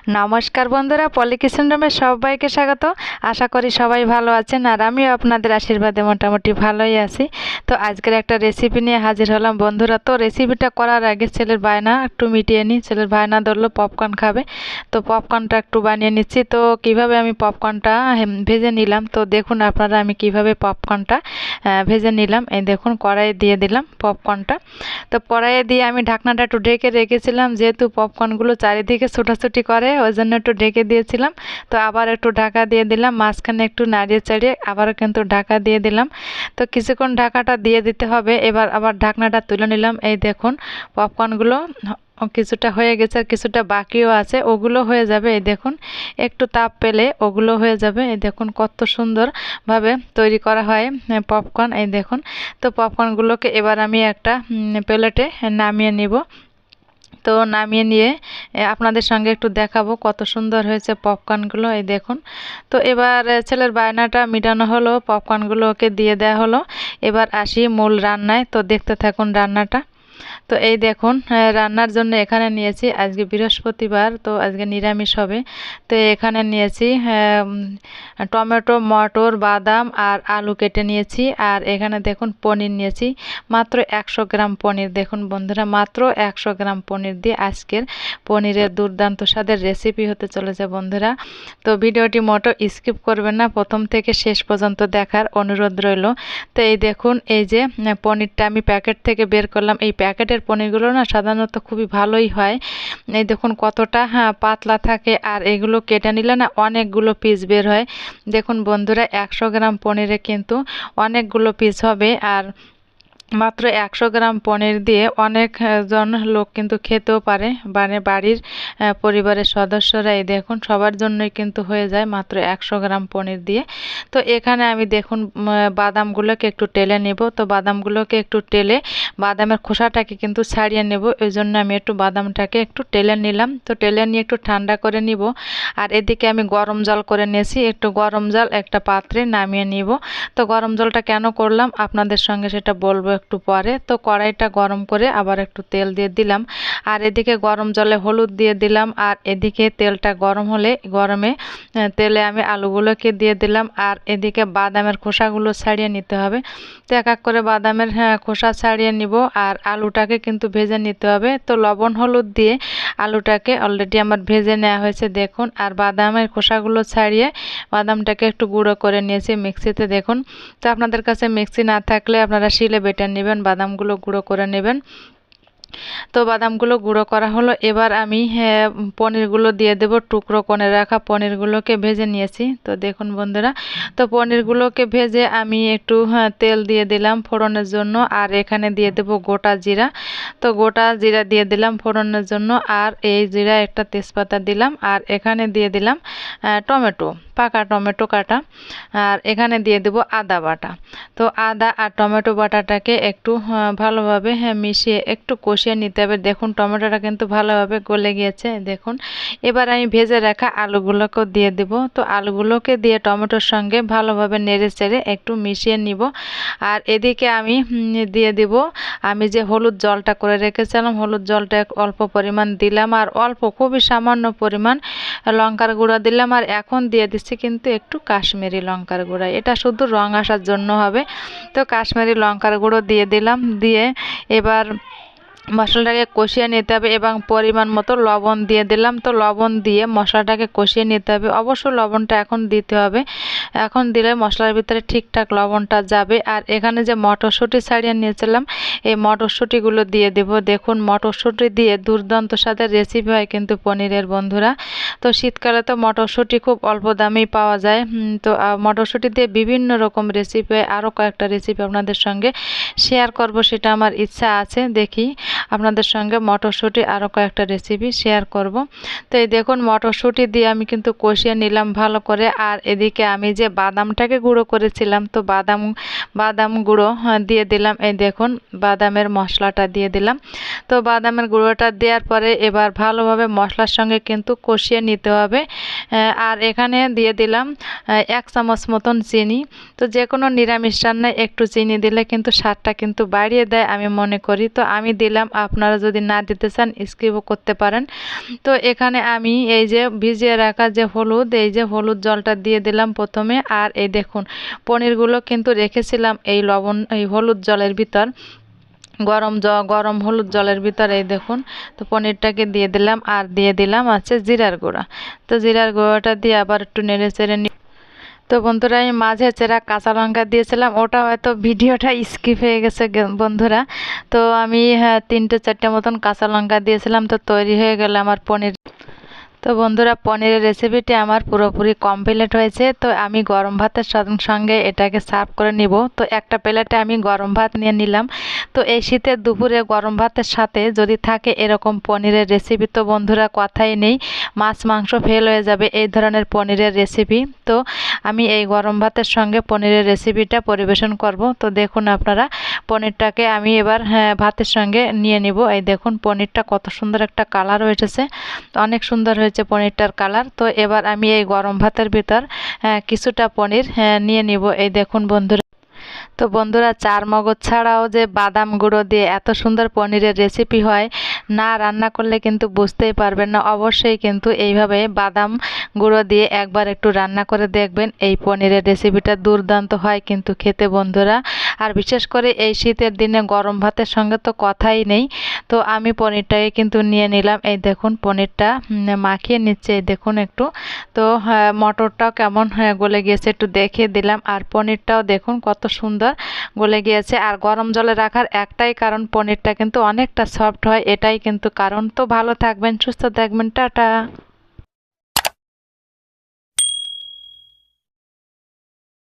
নমস্কার বন্ধুরা, পলি কিচেন রুমে সবাইকে স্বাগত। আশা করি সবাই ভালো আছেন আর আমিও আপনাদের আশীর্বাদে মোটামুটি ভালোই আছি। তো আজকের একটা রেসিপি নিয়ে হাজির হলাম বন্ধুরা। তো রেসিপিটা করার আগে ছেলের বায়না একটু মিটিয়ে নিই। ছেলের বায়না ধরলো পপকর্ন খাবে, তো পপকর্নটা একটু বানিয়ে নিচ্ছি। তো কিভাবে আমি পপকর্নটা ভেজে নিলাম, তো দেখুন আপনারা আমি কিভাবে পপকর্নটা ভেজে নিলাম। এই দেখুন কড়াইয়ে দিয়ে দিলাম পপকর্নটা। তো কড়াইয়ে দিয়ে আমি ঢাকনাটা একটু ঢেকে রেখেছিলাম, যেহেতু পপকর্নগুলো চারিদিকে ছোটাছুটি করে ওই জন্য একটু ঢেকে দিয়েছিলাম। তো আবার একটু ঢাকা দিয়ে দিলাম, মাঝখানে একটু নাড়িয়ে চাড়িয়ে আবারও কিন্তু ঢাকা দিয়ে দিলাম। তো কিছুক্ষণ ঢাকাটা দিয়ে দিতে হবে। এবার আবার ঢাকনাটা তুলে নিলাম। এই দেখুন পপকর্নগুলো কিছুটা হয়ে গেছে আর কিছুটা বাকিও আছে, ওগুলো হয়ে যাবে। এই দেখুন একটু তাপ পেলে ওগুলো হয়ে যাবে। এই দেখুন কত সুন্দরভাবে তৈরি করা হয় পপকর্ন। এই দেখুন, তো পপকর্নগুলোকে এবার আমি একটা প্লেটে নামিয়ে নিব। তো নামিয়ে নিয়ে আপনাদের সঙ্গে একটু দেখাবো কত সুন্দর হয়েছে পপকর্নগুলো। এই দেখুন, তো এবার ছেলের বায়নাটা মেটানো হলো, পপকর্নগুলো ওকে দিয়ে দেওয়া হলো। এবার আসি মূল রান্নায়, তো দেখতে থাকুন রান্নাটা। তো এই দেখুন রান্নার জন্য এখানে নিয়েছি, আজকে বৃহস্পতিবার তো আজকে নিরামিষ হবে। তো এখানে নিয়েছি টমেটো, মটর, বাদাম আর আলু কেটে নিয়েছি। আর এখানে দেখুন পনির নিয়েছি, মাত্র 100 গ্রাম পনির। দেখুন বন্ধুরা, মাত্র 100 গ্রাম পনির দিয়ে আজকের পনিরের দুর্দান্ত স্বাদের রেসিপি হতে চলেছে বন্ধুরা। তো ভিডিওটি মোটো স্কিপ করবেন না, প্রথম থেকে শেষ পর্যন্ত দেখার অনুরোধ রইল। তো এই দেখুন, এই যে পনিরটা আমি প্যাকেট থেকে বের করলাম। এই প্যাকেটের পনিরগুলো না সাধারণত খুবই ভালোই হয়। এই দেখুন কতটা পাতলা থাকে, আর এগুলো কেটে নিলে না অনেকগুলো পিস বের হয়। দেখুন বন্ধুরা, 100 গ্রাম পনিরে কিন্তু অনেকগুলো পিস হবে। আর মাত্র 100 গ্রাম পনির দিয়ে অনেক জন লোক কিন্তু খেতেও পারে, মানে বাড়ির পরিবারের সদস্যরা। এই দেখুন সবার জন্যই কিন্তু হয়ে যায় মাত্র 100 গ্রাম পনির দিয়ে। তো এখানে আমি দেখুন বাদামগুলোকে একটু টেলে নেব। তো বাদামগুলোকে একটু টেলে বাদামের খোসাটাকে কিন্তু ছাড়িয়ে নেব, এই জন্য আমি একটু বাদামটাকে একটু টেলে নিলাম। তো টেলে নিয়ে একটু ঠান্ডা করে নিব। আর এদিকে আমি গরম জল করে নিয়েছি, একটু গরম জল একটা পাত্রে নামিয়ে নিব। তো গরম জলটা কেন করলাম আপনাদের সঙ্গে সেটা বলবো একটু পরে। তো কড়াইটা গরম করে আবার একটু তেল দিয়ে দিলাম, আর এদিকে গরম জলে হলুদ দিয়ে দিলাম। আর এদিকে তেলটা গরম হলে গরমে তেলে আমি আলুগুলোকে দিয়ে দিলাম। আর এদিকে বাদামের খোসাগুলো ছাড়িয়ে নিতে হবে। তো এক এক করে বাদামের খোসা ছাড়িয়ে নিব, আর আলুটাকে কিন্তু ভেজে নিতে হবে। তো লবণ হলুদ দিয়ে আলুটাকে অলরেডি আমার ভেজে নেওয়া হয়েছে দেখুন। আর বাদামের খোসাগুলো ছাড়িয়ে বাদামটাকে একটু গুঁড়ো করে নিয়েছি মিক্সিতে দেখুন। তো আপনাদের কাছে মিক্সি না থাকলে আপনারা শিলে বেটে নেবেন, বাদামগুলো গুঁড়ো করে নেবেন। তো বাদামগুলো গুঁড়ো করা হলো। এবার আমি পনিরগুলো দিয়ে দেব। টুকরো করে রাখা পনিরগুলোকে ভেজে নিয়েছি। তো দেখুন বন্ধুরা, তো পনিরগুলোকে ভেজে আমি একটু তেল দিয়ে দিলাম ফোড়নের জন্য। আর এখানে দিয়ে দেব গোটা জিরা। তো গোটা জিরা দিয়ে দিলাম ফোড়নের জন্য। আর এই জিরা একটা তেজপাতা দিলাম। আর এখানে দিয়ে দিলাম টমেটো, পাকা টমেটো কাটা। আর এখানে দিয়ে দেব আদা বাটা। তো আদা আর টমেটো বাটাটাকে একটু ভালোভাবে মিশিয়ে একটু কষিয়ে নিতে হবে। দেখুন টমেটোটা কিন্তু ভালোভাবে গলে গিয়েছে দেখুন। এবার আমি ভেজে রাখা আলুগুলোকেও দিয়ে দেব। তো আলুগুলোকে দিয়ে টমেটোর সঙ্গে ভালোভাবে নেড়ে চেড়ে একটু মিশিয়ে নিব। আর এদিকে আমি দিয়ে দেব আমি যে হলুদ জলটা করে রেখেছিলাম, হলুদ জলটা অল্প পরিমাণ দিলাম। আর অল্প খুবই সামান্য পরিমাণ লঙ্কার গুঁড়া দিলাম। আর এখন দিয়ে দিচ্ছি কিন্তু একটু কাশ্মীরি লঙ্কার গুঁড়া, এটা শুধু রং আসার জন্য হবে। তো কাশ্মীরি লঙ্কার গুঁড়ো দিয়ে দিলাম, দিয়ে এবার মশলাটাকে কষিয়ে নিতে হবে এবং পরিমাণ মতো লবণ দিয়ে দিলাম। তো লবণ দিয়ে মশলাটাকে কষিয়ে নিতে হবে। অবশ্য লবণটা এখন দিতে হবে, এখন দিলে মশলার ভিতরে ঠিকঠাক লবণটা যাবে। আর এখানে যে মটরশুঁটি ছাড়িয়ে নিয়েছিলাম, এই মটরশুঁটিগুলো দিয়ে দেব। দেখুন মটরশুঁটি দিয়ে দুর্দান্ত স্বাদের রেসিপি হয় কিন্তু পনিরের বন্ধুরা। তো শীতকালে তো মটরশুঁটি খুব অল্প দামেই পাওয়া যায়। তো মটরশুঁটি দিয়ে বিভিন্ন রকম রেসিপি হয়। আরও কয়েকটা রেসিপি আপনাদের সঙ্গে শেয়ার করব, সেটা আমার ইচ্ছা আছে। দেখি আপনাদের সঙ্গে মটরশুঁটি আরও কয়েকটা রেসিপি শেয়ার করব। তো এই দেখুন মটরশুঁটি দিয়ে আমি কিন্তু কষিয়ে নিলাম ভালো করে। আর এদিকে আমি যে বাদামটাকে গুঁড়ো করেছিলাম, তো বাদাম গুঁড়ো দিয়ে দিলাম। এই দেখুন বাদামের মশলাটা দিয়ে দিলাম। তো বাদামের গুঁড়োটা দেওয়ার পরে এবার ভালোভাবে মশলার সঙ্গে কিন্তু কষিয়ে নিতে হবে। আর এখানে দিয়ে দিলাম 1 চামচ মতন চিনি। তো যে কোনো নিরামিষ রান্নায় একটু চিনি দিলে কিন্তু স্বাদটা কিন্তু বাড়িয়ে দেয় আমি মনে করি। তো আমি দিলাম, আপনারা যদি না দিতে চান স্কিপও করতে পারেন। তো এখানে আমি এই যে ভিজিয়ে রাখা যে হলুদ, এই যে হলুদ জলটা দিয়ে দিলাম প্রথমে। আর এই দেখুন পনিরগুলো কিন্তু রেখেছিলাম এই হলুদ জলের ভিতর, গরম হলুদ জলের ভিতরে। এই দেখুন তো পনিরটাকে দিয়ে দিলাম, আর দিয়ে দিলাম আছে জিরার গুঁড়া। তো জিরার গুঁড়োটা দিয়ে আবার একটু নেড়ে চেড়ে তো বন্ধুরা আমি মাঝে চেরা কাঁচা লঙ্কা দিয়েছিলাম, ওটা হয়তো ভিডিওটা স্কিপ হয়ে গেছে বন্ধুরা। তো আমি 3-4টে মতন কাঁচা লঙ্কা দিয়েছিলাম। তো তৈরি হয়ে গেল আমার পনির। তো বন্ধুরা পনিরের রেসিপিটি আমার পুরোপুরি কমপ্লিট হয়েছে। তো আমি গরম ভাতের সঙ্গে এটাকে সার্ভ করে নিব। তো একটা প্লেটে আমি গরম ভাত নিয়ে নিলাম। তো এই শীতের দুপুরে গরম ভাতের সাথে যদি থাকে এরকম পনিরের রেসিপি, তো বন্ধুরা কথাই নেই, মাছ মাংস ফেল হয়ে যাবে এই ধরনের পনিরের রেসিপি। তো আমি এই গরম ভাতের সঙ্গে পনিরের রেসিপিটা পরিবেশন করব। তো দেখুন আপনারা পনিরটাকে আমি এবার ভাতের সঙ্গে নিয়ে নিব। এই দেখুন পনিরটা কত সুন্দর একটা কালার হয়েছে, অনেক সুন্দর হয়েছে পনিরটার কালার। তো এবার আমি এই গরম ভাতের ভিতর কিছুটা পনির নিয়ে নিব। এই দেখুন বন্ধুরা। তো বন্ধুরা চার মগজ ছাড়াও যে বাদাম গুঁড়ো দিয়ে এত সুন্দর পনিরের রেসিপি হয়, না রান্না করলে কিন্তু বুঝতেই পারবেন না। অবশ্যই কিন্তু এইভাবে বাদাম গুঁড়ো দিয়ে একবার একটু রান্না করে দেখবেন, এই পনিরের রেসিপিটা দুর্দান্ত হয় কিন্তু খেতে বন্ধুরা। আর বিশেষ করে এই শীতের দিনে গরম ভাতের সঙ্গে তো কথাই নেই। তো আমি পনিরটাকে কিন্তু নিয়ে নিলাম। এই দেখুন পনিরটা মাখিয়ে নিচ্ছে, এই দেখুন একটু। তো মটরটাও কেমন গলে গিয়েছে একটু দেখিয়ে দিলাম। আর পনিরটাও দেখুন কত সুন্দর গলে গিয়েছে। আর গরম জলে রাখার একটাই কারণ, পনিরটা কিন্তু অনেকটা সফট হয়, এটাই কিন্তু কারণ। তো ভালো থাকবেন, সুস্থ থাকবেন, টাটা।